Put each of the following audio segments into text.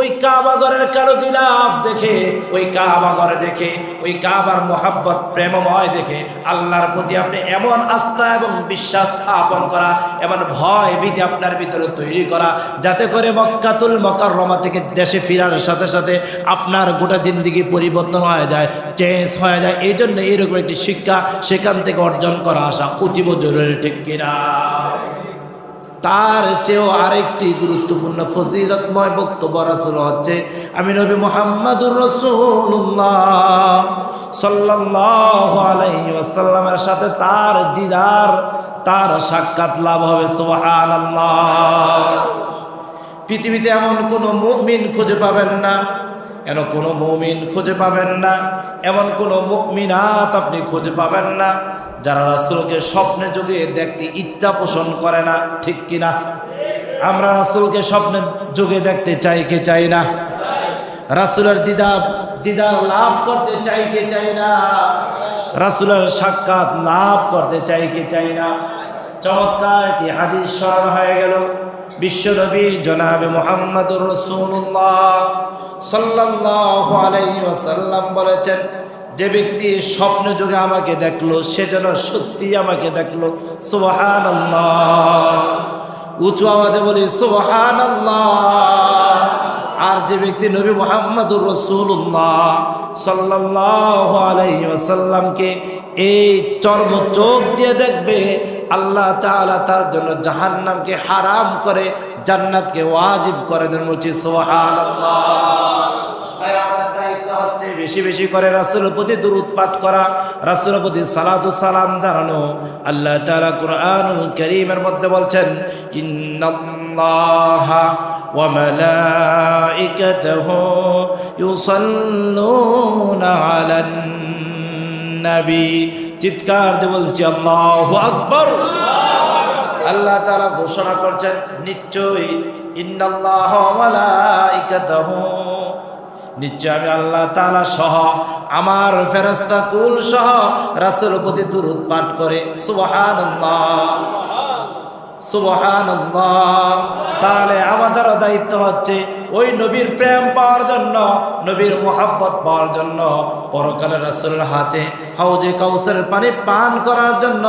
ওই কাবাঘরের কালো গিলাফ দেখে, ওই কাবাঘর দেখে, ওই কাবার মোহাব্বত প্রেমময় দেখে আল্লাহর প্রতি আপনি এমন আস্থা এবং বিশ্বাস স্থাপন করা, এমন ভয় ভীতি আপনার ভিতরে তৈরি করা, যাতে করে মক্কাতুল মুকাররমা থেকে দেশে ফেরার সাথে সাথে আপনার গোটা জিন্দেগি পরিবর্তন হয়ে যায়, চেঞ্জ হয়ে যায়। এই জন্য এইরকম একটি শিক্ষা সেখান থেকে অর্জন করা আসা অতীব জরুরি, ঠিক কিনা? তার চেয়েও আরেকটি গুরুত্বপূর্ণ ফজিলতময় বক্তব্য রাসূল হচ্ছে, আমি নবী মুহাম্মদুর রাসূলুল্লাহ সাল্লাল্লাহু আলাইহি ওয়াসাল্লামের সাথে তার দিদার, তার সাক্ষাৎ লাভ হবে। সুবহানাল্লাহ। পৃথিবীতে এমন কোনো মুমিন খুঁজে পাবেন না, কোনো মুমিন খুঁজে পাবেন না, এমন কোনো মুমিনাত আপনি খুঁজে পাবেন না যারা রাসূলকে স্বপ্নে যোগে দেখতে ইচ্ছা পোষণ করে না, ঠিক কিনা? আমরা রাসূলকে স্বপ্নে যোগে দেখতে চাই কি চাই না? রাসূলের দিদার লাভ করতে চাই কি চাই না? রাসূলের সাক্ষাৎ লাভ করতে চাই কি চাই না? চমৎকার একটি হাদিস স্মরণ হয়ে গেল। বিশ্বনবী জনাবে মুহাম্মদুর রাসূলুল্লাহ সাল্লাল্লাহু আলাইহি ওয়াসাল্লাম বলেছেন, যে ব্যক্তি স্বপ্ন যোগে আমাকে দেখলো সে যেন সত্যি আমাকে দেখলো। সুবহানাল্লাহ। উঁচু আওয়াজে বলি সুবহানাল্লাহ। আর যে ব্যক্তি নবী মুহাম্মদুর রাসূলুল্লাহ সাল্লাল্লাহু আলাইহি ওয়াসাল্লামকে এই চর্ম চোখ দিয়ে দেখবে, আল্লাহ তাআলা তার জন্য জাহান্নামকে হারাম করে জান্নাতকে ওয়াজিব করে দেন। বলছি সুবহানাল্লাহ। তাই আমাদের দায়িত্ব হচ্ছে বেশি বেশি করে রাসূলের প্রতি দুরূদ পাঠ করা, রাসূলের প্রতি সালাতু সালাম জানানো। আল্লাহ তাআলা কুরআনুল কারীমের মধ্যে বলছেন, ইন্নাল্লাহা ওয়া মালাইকাতাহু ইউসাল্লুনা আলান নবী। চিৎকার দিয়ে বলছি আল্লাহু আকবার। আল্লাহ তাআলা ঘোষণা করছেন, নিশ্চয়ই ইন্নাল্লাহা ওয়া মালাইকাতাহু, নিশ্চয় আমি আল্লাহ তাআলা সহ আমার ফেরেশতা কুল সহ রাসূলের প্রতি দুরূদ পাঠ করে। সুবহানাল্লাহ, সুবহানাল্লাহ। তাহলে আমাদেরও দায়িত্ব হচ্ছে ওই নবীর প্রেম পাওয়ার জন্য, নবীর মোহাব্বত পাওয়ার জন্য, পরকালে রাসূলের হাতে হাউজে কাউসারের পানি পান করার জন্য,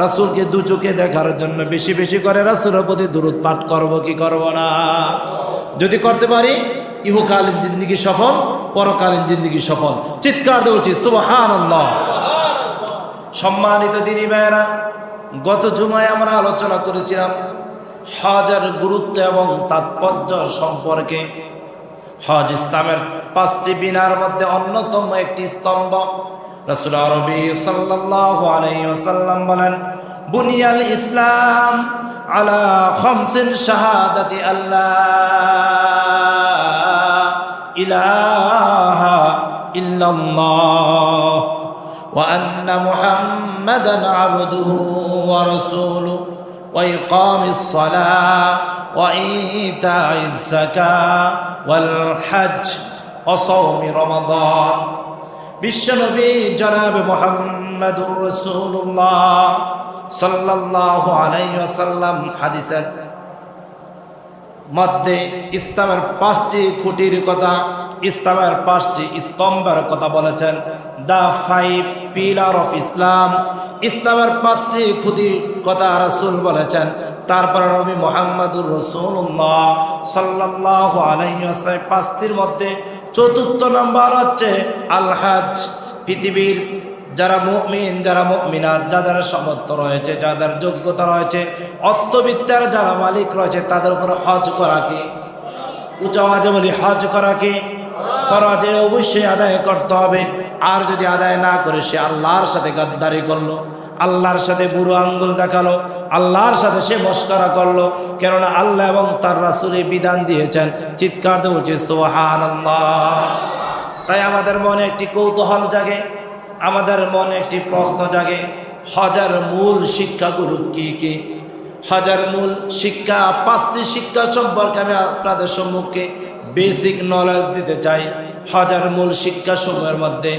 রাসূলকে দু চোখে দেখার জন্য বেশি বেশি করে রাসূলের প্রতি দুরূদ পাঠ করব কি করব না? যদি করতে পারি ইহকালীন জিন্দেগি সফল, পরকালীন জিন্দেগি সফল। চিৎকার দিয়ে বলছি সুবহানাল্লাহ। সম্মানিত দিনী ভাইয়েরা, গত জুমায় আমরা আলোচনা করেছিলাম হজের গুরুত্ব এবং তাৎপর্য সম্পর্কে। হজ ইসলামের 5টি বিনার মধ্যে অন্যতম একটি স্তম্ভ। রাসূল আরবি সাল্লাল্লাহু আলাইহি ওয়াসাল্লাম বলেন, বুনিয়াল ইসলাম আলা খামসিন শাহাদাতি আল্লাহ ইলাহা ইল্লাল্লাহ ওয়া আন্না মুহাম্মাদান আবদুহু ওয়া রাসূলুহু ওয়া ইকামিস সালাহ ওয়া ইতাইজ যাকাহ ওয়াল হজ ওয়া সাওমি রমাদান। বিশ্বনবী জনাবে মুহাম্মদুর রাসূলুল্লাহ সাল্লাল্লাহু আলাইহি ওয়াসাল্লাম হাদিসের মধ্যে ইসলামের 5টি খুঁটির কথা, ইসলামের 5টি স্তম্ভের কথা বলেছেন। দ্য 5 পিলার অফ ইসলাম, ইসলামের 5টি খুঁটির কথা রাসূল বলেছেন। তারপর নবী মুহাম্মদুর রাসূলুল্লাহ সাল্লাল্লাহু আলাইহি ওয়াসাল্লাম 5টির মধ্যে 4র্থ নম্বর হচ্ছে আল হজ। পৃথিবীর যারা মুমিন, যারা মুমিনাত, যাদের সামর্থ্য রয়েছে, যাদের যোগ্যতা রয়েছে, অর্থবিত্তের যারা মালিক রয়েছে, তাদের উপর হজ করা কি? উচ্চ আওয়াজে বলি হজ করা কি? ফরজ, অবশ্যই আদায় করতে হবে। আর যদি আদায় না করে সে আল্লাহর সাথে গাদ্দারি করলো, আল্লাহর সাথে বুড়ো আঙ্গুল দেখালো, আল্লাহর সাথে সে মশকরা করলো। কেননা আল্লাহ এবং তার রাসূল বিধান দিয়েছেন। চিৎকার দিয়ে বলছে সুবহানাল্লাহ। তাই আমাদের মনে একটি কৌতূহল জাগে, আমাদের মনে একটি প্রশ্ন জাগে, হজের মূল শিক্ষাগুলো কি কি? হজের মূল শিক্ষা 5টি শিক্ষা সম্পর্কে আমি আপনাদের সম্মুখে বেসিক নলেজ দিতে চাই। হজের মূল শিক্ষা সমূহের মধ্যে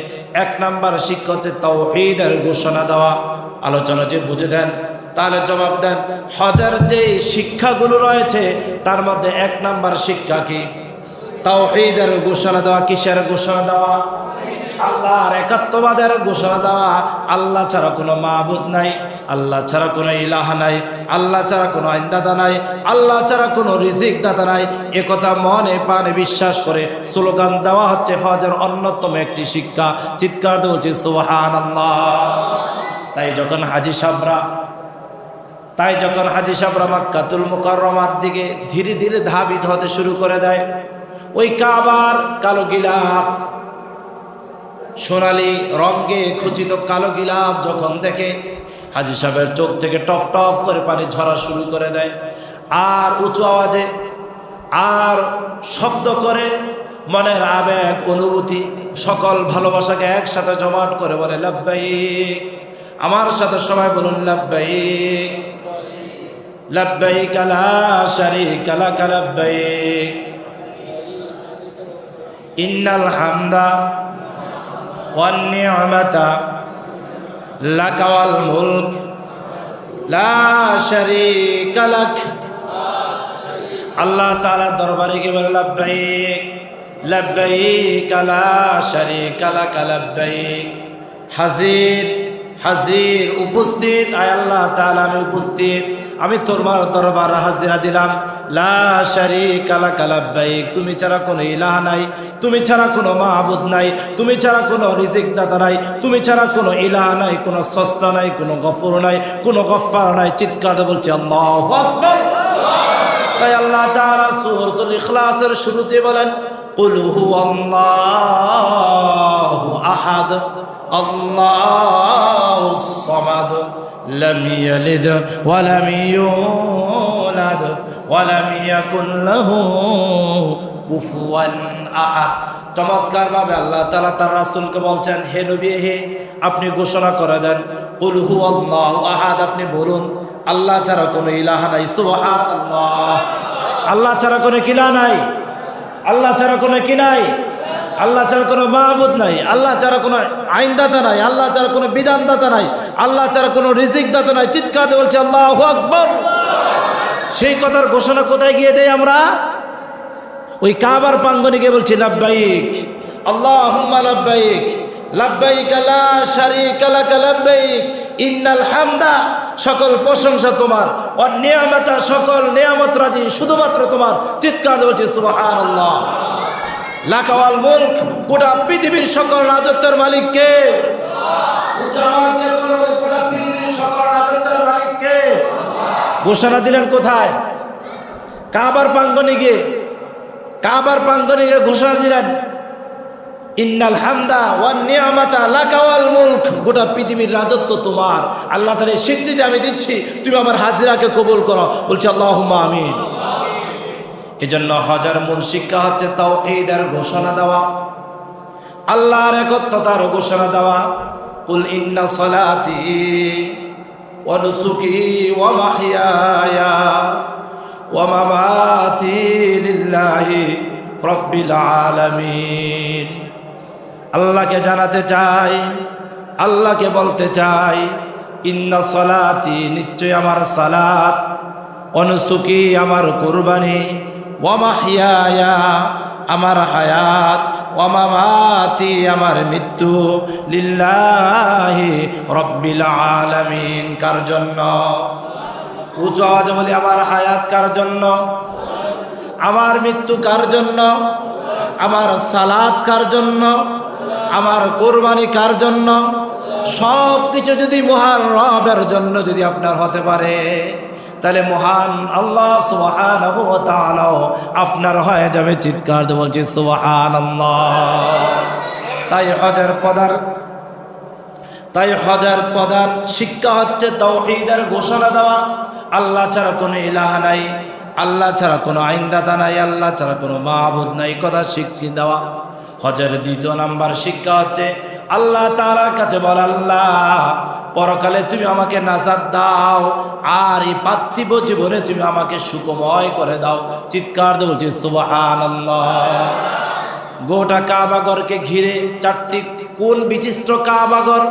1 নাম্বার শিক্ষা হচ্ছে তাওহীদের ঘোষণা দেওয়া। আলোচনা যে বুঝে দেন তাহলে জবাব দেন। হজের যে শিক্ষাগুলো রয়েছে তার মধ্যে 1 নাম্বার শিক্ষা কি? তাওহীদের ঘোষণা দেওয়া। কিসের ঘোষণা দেওয়া? আল্লাহর একাত্মবাদের ঘোষণা দেওয়া। আল্লাহ ছাড়া কোনো মাবুদ নাই, আল্লাহ ছাড়া কোনো ইলাহ নাই, আল্লাহ ছাড়া কোনো আইনদাতা নাই, আল্লাহ ছাড়া কোনো রিজিক দাতা নাই। একথা মনে প্রাণে বিশ্বাস করে স্লোগান দেওয়া হচ্ছে হজের অন্যতম একটি শিক্ষা। চিৎকার দিয়ে বলছি সুবহানাল্লাহ। তাই যখন হাজী সাহরা মক্কাতুল মুকাররমার দিকে ধীরে ধীরে ধাবিত হতে শুরু করে দেয়, ওই কাবার কালো গিলাফ, সোনালি রঙে খচিত কালো গিলাফ যখন দেখে, হাজী সাহেবের চোখ থেকে টপ টপ করে পানি ঝরা শুরু করে দেয়। আর উঁচু আওয়াজে আর শব্দ করে মনের আবেগ অনুভূতি সকল ভালোবাসাকে একসাথে জমাট করে বলে লাব্বাইক। আমার সাথে সবাই বলুন লাব্বাইক লাব্বাইক লা শারীকা লাক লাব্বাইক ইন্নাল হামদা ওয়ান নি'মাতা লাকা ওয়াল মুলক লা শারীকা লাক। আল্লাহ তাআলার দরবারে গিয়ে বলে লাব্বাইক লাব্বাইক লা শারীকা লাক লাব্বাইক। হাজির হাজির উপস্থিত, আয় আল্লাহ তাআলা আমি উপস্থিত, আমি তোমার দরবারে হাজিরা দিলাম। লা শারীকা লাক লাব্বাইক, তুমি ছাড়া কোনো ইলাহ নাই, তুমি ছাড়া কোনো মাবুদ নাই, তুমি ছাড়া কোনো রিজিক দাতা নাই, তুমি ছাড়া কোনো ইলাহ নাই, কোনো স্রষ্টা নাই, কোনো গফুর নাই, কোনো গফফার নাই। চিৎকার দিয়ে বলছি আল্লাহু আকবার। তাই আল্লাহ তাআলা সূরাতুল ইখলাসের শুরুতে বলেন কুল হুয়াল্লাহু আহাদ আল্লাহুস সামাদ লাম ইয়ালিদ ওয়া লাম ইউলাদ ওয়া লাম ইয়াকুল লাহু কুফুয়ান আহাদ। চমৎকার ভাবে আল্লাহ তাআলা তার রাসূলকে বলছেন, হে নবী, হে আপনি ঘোষণা করে দেন কুল হুয়াল্লাহু আহাদ, আপনি বলুন আল্লাহ ছাড়া কোনো ইলাহ নাই। সুবহানাল্লাহ। আল্লাহ ছাড়া কোনো ইলাহ নাই, আল্লাহ ছাড়া কোনো কি নাই, আল্লাহ ছাড়া কোনো মাবুদ নাই, আল্লাহ ছাড়া কোনো আইনদাতা নাই, আল্লাহ ছাড়া কোনো বিধানদাতা নাই, আল্লাহ ছাড়া কোনো রিজিক দাতা নাই। চিৎকার দিয়ে বলছে আল্লাহু আকবার। সেই কথার ঘোষণা কোথায় গিয়ে দেই আমরা? ওই কাবার প্রাঙ্গণে গিয়ে বলছি লাব্বাইক আল্লাহুম্মা লাব্বাইক লাব্বাইক লা শারীকা লাক লাব্বাইক ইন্নাল হামদা, সকল প্রশংসা তোমার, ওয়ান নি'মাতা, সকল নিয়ামত রাজি শুধুমাত্র তোমার। চিৎকার দিয়ে বলছি সুবহানাল্লাহ। লাকা ওয়াল মুলক, গোটা পৃথিবীর সকল রাজত্বের মালিক কে? গোটা পৃথিবীর সকল রাজত্বের মালিক কে? ঘোষণা দিলেন কোথায়? কাবার প্রাঙ্গণে গিয়ে, কাবার প্রাঙ্গণে গিয়ে ঘোষণা দিলেন ইন্নাল হামদা ওয়ান নি'মাতা লাকা ওয়াল মুলক, গোটা পৃথিবীর রাজত্ব তোমার। আল্লাহ তাআলা স্বীকৃতি আমি দিচ্ছি, তুমি আমার হাজিরাকে কবুল করো। বলছি আল্লাহুম্মা আমিন। এজন্য হজের মূল শিক্ষা হচ্ছে তাওহীদের ঘোষণা দেওয়া, আল্লাহর একত্বতার ঘোষণা দেওয়া। কুল ইন্না সলাতি ওয়া নুসুকি ওয়া মাহইয়ায়া ওয়া মামাতি লিল্লাহি রাব্বিল আলামিন। আল্লাহকে জানাতে চাই, আল্লাহকে বলতে চাই ইন্না সলাতি, নিশ্চয় আমার সালাত, ওয়া নুসুকি আমার কুরবানি, ওয়া মাহইয়ায়া আমার হায়াত, ওয়া মামাতি আমার মৃত্যু, লিল্লাহি রাব্বিল আলামিন, কার জন্য? উচ্চ আওয়াজে বলি আমার হায়াত কার জন্য, আমার মৃত্যু কার জন্য, আমার সালাত কার জন্য, আমার কুরবানি কার জন্য? সব কিছু যদি মহান রবের জন্য যদি আপনার হতে পারে, তাহলে মহান আল্লাহ সুবহানাহু ওয়া তাআলা আপনার হয়ে যাবে। চিৎকার দিয়ে বলছি সুবহানাল্লাহ। তাই হজের প্রধান শিক্ষা হচ্ছে তাওহীদের ঘোষণা দেওয়া। আল্লাহ ছাড়া কোনো ইলাহ নাই, আল্লাহ ছাড়া কোনো আইনদাতা নাই, আল্লাহ ছাড়া কোনো মাবুদ নাই, কথা স্বীকৃতি দেওয়া। হজের দ্বিতীয় নাম্বার শিক্ষা হচ্ছে আল্লাহ তাআলার কাছে বল, আল্লাহ পরকালে তুমি আমাকে নাজাত দাও, আর এই পার্থিব জীবনে তুমি আমাকে সুখময় করে দাও। চিৎকার দিয়ে বলছি সুবহানাল্লাহ। গোটা কাবাগরকে ঘিরে চারটি কোণ বিশিষ্ট কাবাগর।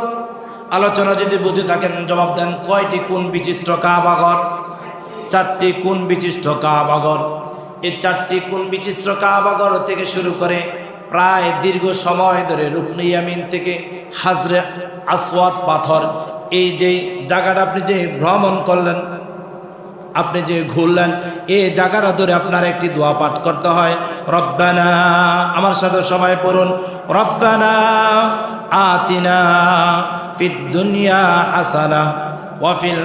আলোচনা যদি বুঝে থাকেন জবাব দেন, কয়টি কোণ বিশিষ্ট কাবাগর? চারটি কোণ বিশিষ্ট কাবাগর। এই 4টি কোণ বিশিষ্ট কাবাঘর থেকে শুরু করে প্রায় দীর্ঘ সময় ধরে রুকনে ইয়ামিন থেকে হাজরে আসওয়াদ পাথর, এই যে জায়গাটা আপনি যে ভ্রমণ করলেন, আপনি যে ঘুরলেন, এই জায়গাটা ধরে আপনার একটি দোয়া পাঠ করতে হয়। রব্বানা, আমার সাথে সবাই পড়ুন, রব্বানা আতিনা ফিদ দুনিয়া হাসানা ওয়া ফিল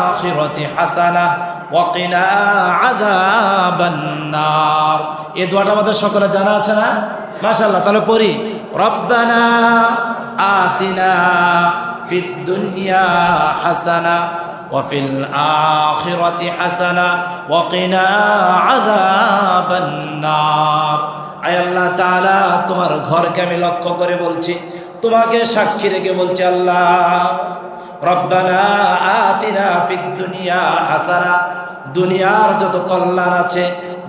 আখিরাতি হাসানা ওয়া কিনা আযাবান নার। এই দোয়াটা আমাদের সকলে জানা আছে না? মাশাআল্লাহ, তাহলে পড়ি, রব্বানা আতিনা ফিদ দুনিয়া হাসানা ওয়া ফিল আখিরাতি হাসানা ওয়া কিনা আযাবান নার। আয় আল্লাহ তাআলা, তোমার ঘরকে আমি লক্ষ্য করে বলছি, তোমাকে সাক্ষী রেখে বলছি, আল্লাহ রব্বানা আতিনা ফিদ দুনিয়া হাসানা, দুনিয়ার যত কল্যাণ আছে,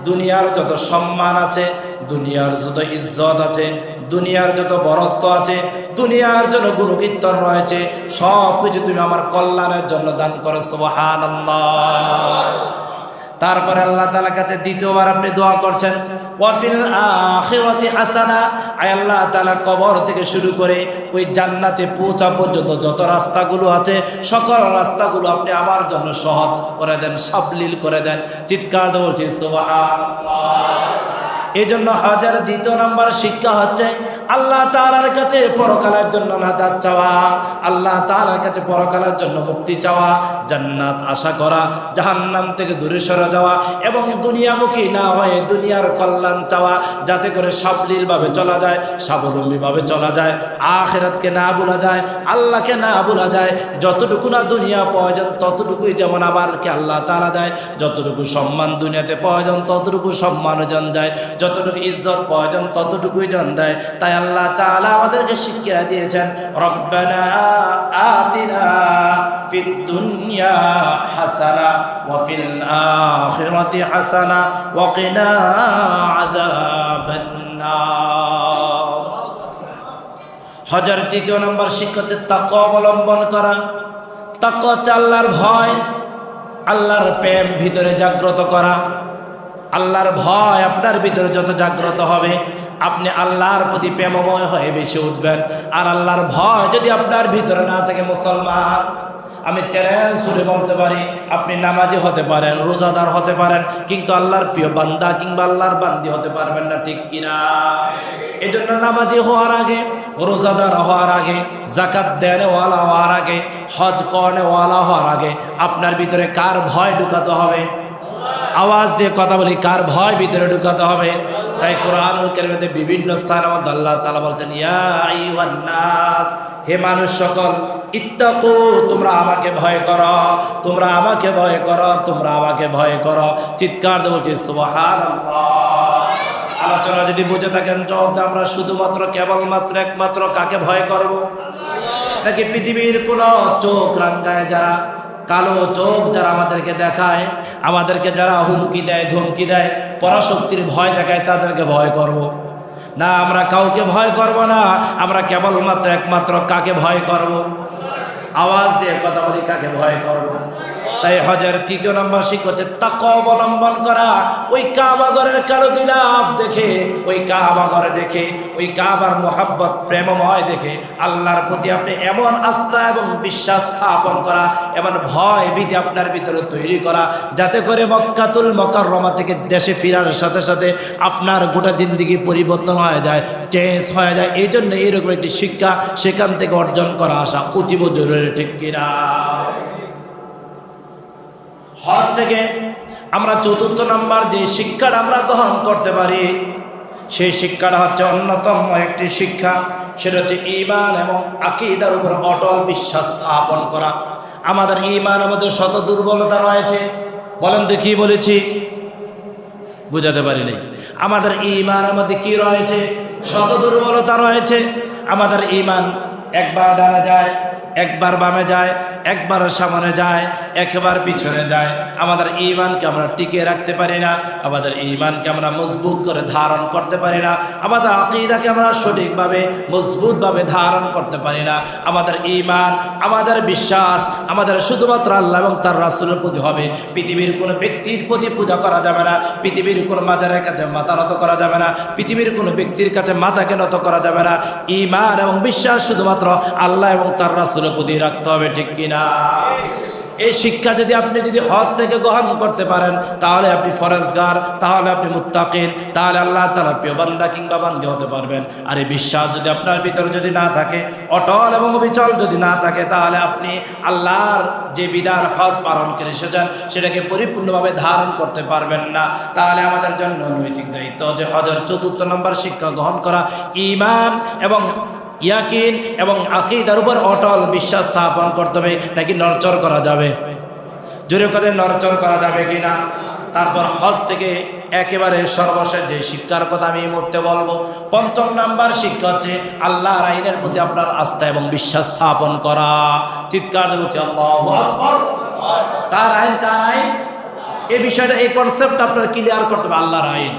দুনিয়ার যত সম্মান আছে, দুনিয়ার যত ইজ্জত আছে, দুনিয়ার যত বরত্ব আছে, দুনিয়ার জন্য গুণকীর্তন রয়েছে, সব কিছু তুমি আমার কল্যাণের জন্য দান করো। সুবহানাল্লাহ। তারপরে আল্লাহ তাআলার কাছে দ্বিতীয়বার আপনি দোয়া করছেন, ওয়া ফিল আখিরাতি হাসানা, আয় আল্লাহ তাআলা কবর থেকে শুরু করে ওই জান্নাতে পৌঁছা পর্যন্ত যত রাস্তাগুলো আছে, সকল রাস্তাগুলো আপনি আমার জন্য সহজ করে দেন, সাবলীল করে দেন। চিৎকার দিয়ে বলছি সুবহানাল্লাহ। এই জন্য হজের দ্বিতীয় নম্বর শিক্ষা হচ্ছে আল্লাহ তাআলার কাছে পরকালের জন্য নাজাত চাওয়া, আল্লাহ তাআলার কাছে পরকালের জন্য মুক্তি চাওয়া, জান্নাত আশা করা, জাহান্নাম থেকে দূরে সরে যাওয়া এবং দুনিয়ামুখী না হয়ে দুনিয়ার কল্যাণ চাওয়া, যাতে করে সাবলীলভাবে চলা যায়, স্বাবলম্বীভাবে চলা যায়, আখিরাতকে না ভুলা যায়, আল্লাহকে না ভুলা যায়। যতটুকু না দুনিয়া প্রয়োজন ততটুকুই যেমন আমাদেরকে আল্লাহ তাআলা দেয়, যতটুকু সম্মান দুনিয়াতে প্রয়োজন ততটুকু সম্মান জন দেয়, যতটুকু ইজ্জত প্রয়োজন ততটুকুই জন দেয়। তাই আল্লাহ তাআলা আমাদেরকে শিক্ষা দিয়েছেন, রব্বানা আতিনা ফিদ দুনিয়া হাসানা ওয়া ফিল আখিরাতি হাসানা ওয়া কিনা আযাবান নার। হজের তৃতীয় নম্বর শিক্ষা হচ্ছে তাকওয়া অবলম্বন করা। তাকওয়া হচ্ছে আল্লাহর ভয়, আল্লাহর প্রেম ভিতরে জাগ্রত করা। আল্লাহর ভয় আপনার ভিতরে যত জাগ্রত হবে, আপনি আল্লাহর প্রতি প্রেমময় হয়ে বেশি উঠবেন। আর আল্লাহর ভয় যদি আপনার ভিতরে না থাকে, মুসলমান, আমি চ্যালেঞ্জ ছুড়ে বলতে পারি, আপনি নামাজি হতে পারেন, রোজাদার হতে পারেন, কিন্তু আল্লাহর প্রিয় বান্দা কিংবা আল্লাহর বান্দি হতে পারবেন না, ঠিক কিনা? এই জন্য নামাজি হওয়ার আগে, রোজাদার হওয়ার আগে, যাকাত দেওয়ালা হওয়ার আগে, হজ করেওয়ালা হওয়ার আগে আপনার ভিতরে কার ভয় ঢুকাতে হবে? আওয়াজ দিয়ে কথা বলি, কার ভয় ভিতরে ঢুকাতে হবে? তাই কোরআনুল কারীমে বিভিন্ন স্থানে আমাদের আল্লাহ তাআলা বলছেন, ইয়া আইয়ুহান নাস, হে মানুষ সকল, ইত্তাকু, তোমরা আমাকে ভয় করো, তোমরা আমাকে ভয় করো, তোমরা আমাকে ভয় করো। চিৎকার দিয়ে বলছি সুবহানাল্লাহ। আলোচনা যদি বুঝে থাকেন, জবাব আমরা শুধুমাত্র কেবলমাত্র একমাত্র কাকে ভয় করব? নাকি পৃথিবীর কোন চোখ রাঙ্গায় যারা, কালো চোখ যারা আমাদেরকে দেখায়, আমাদেরকে যারা হুমকি দেয়, ধমকি দেয়, পরাশক্তির ভয় দেখায়, তাদেরকে ভয় করব? না, আমরা কাউকে ভয় করব না, আমরা কেবলমাত্র একমাত্র কাকে ভয় করব? আওয়াজ দিয়ে কথা বলি, কাকে ভয় করব? তাই হজের তৃতীয় নম্বর শিক্ষা হচ্ছে তাকওয়া অবলম্বন করা। ওই কাবাঘরের কারুগিলাফ দেখে, ওই কাবাঘর দেখে, ওই কাবার মোহাব্বত প্রেমময় দেখে আল্লাহর প্রতি আপনি এমন আস্থা এবং বিশ্বাস স্থাপন করা, এমন ভয় ভীতি আপনার ভিতরে তৈরি করা, যাতে করে মক্কাতুল মুকাররমা থেকে দেশে ফেরার সাথে সাথে আপনার গোটা জিন্দেগি পরিবর্তন হয়ে যায়, চেঞ্জ হয়ে যায়। এই জন্য এইরকম একটি শিক্ষা সেখান থেকে অর্জন করা আসা অতীব জরুরি, ঠিক কিনা? হজ থেকে আমরা চতুর্থ নম্বর যে শিক্ষাটা আমরা গ্রহণ করতে পারি, সেই শিক্ষাটা হচ্ছে অন্যতম একটি শিক্ষা, সেটা হচ্ছে ঈমান এবং আকীদার উপর অটল বিশ্বাস স্থাপন করা। আমাদের ঈমানের মধ্যে শত দুর্বলতা রয়েছে। বলেন তো কি বলেছি? বুঝাতে পারি নাই। আমাদের ঈমানের মধ্যে কি রয়েছে? শত দুর্বলতা রয়েছে। আমাদের ঈমান একবার ডানে যায়, একবার বামে যায়, একবার সামনে যায়, একবার পিছনে যায়। আমাদের ঈমানকে আমরা টিকিয়ে রাখতে পারি না, আমাদের ঈমানকে আমরা মজবুত করে ধারণ করতে পারি না, আমাদের আকীদাকে আমরা সঠিকভাবে মজবুতভাবে ধারণ করতে পারি না। আমাদের ঈমান, আমাদের বিশ্বাস আমাদের শুধুমাত্র আল্লাহ এবং তার রাসূলের প্রতি হবে। পৃথিবীর কোনো ব্যক্তির প্রতি পূজা করা যাবে না, পৃথিবীর কোনো মাজারের কাছে মাথা নত করা যাবে না, পৃথিবীর কোনো ব্যক্তির কাছে মাথাকে নত করা যাবে না। ঈমান এবং বিশ্বাস শুধুমাত্র আল্লাহ এবং তার রাসূলের প্রতি রাখতে হবে, ঠিক কিনা? এই শিক্ষা যদি আপনি হজ থেকে গ্রহণ করতে পারেন, তাহলে আপনি ফরজগার, তাহলে আপনি মুত্তাকিন, তাহলে আল্লাহ তাআলার প্রিয় বান্দা কিংবা বান্দী হতে পারবেন। আর এই বিশ্বাস যদি আপনার ভিতরে যদি না থাকে, অটল এবং অবিচল যদি না থাকে, তাহলে আপনি আল্লাহর যে বিধান হজ পালন করে এসেছেন সেটাকে পরিপূর্ণভাবে ধারণ করতে পারবেন না। তাহলে আমাদের জন্য নৈতিক দায়িত্ব যে হজের ৪র্থ নম্বর শিক্ষা গ্রহণ করা, ঈমান এবং ইয়াকিন এবং আকীদার উপর অটল বিশ্বাস স্থাপন করতে হবে। নাকি নড়চড় করা যাবে? জোরে কথা, নড়চড় করা যাবে কিনা? তারপর হজ থেকে একেবারে সর্বশেষ যে শিক্ষার কথা আমি এই মুহূর্তে বলবো, ৫ম নাম্বার শিক্ষা হচ্ছে আল্লাহর আইনের প্রতি আপনার আস্থা এবং বিশ্বাস স্থাপন করা। চিৎকার দিয়ে বলছি আল্লাহু আকবার। কার আইন? কার আইন? এই বিষয়টা, এই কনসেপ্ট আপনার ক্লিয়ার করতে হবে। আল্লাহর আইন,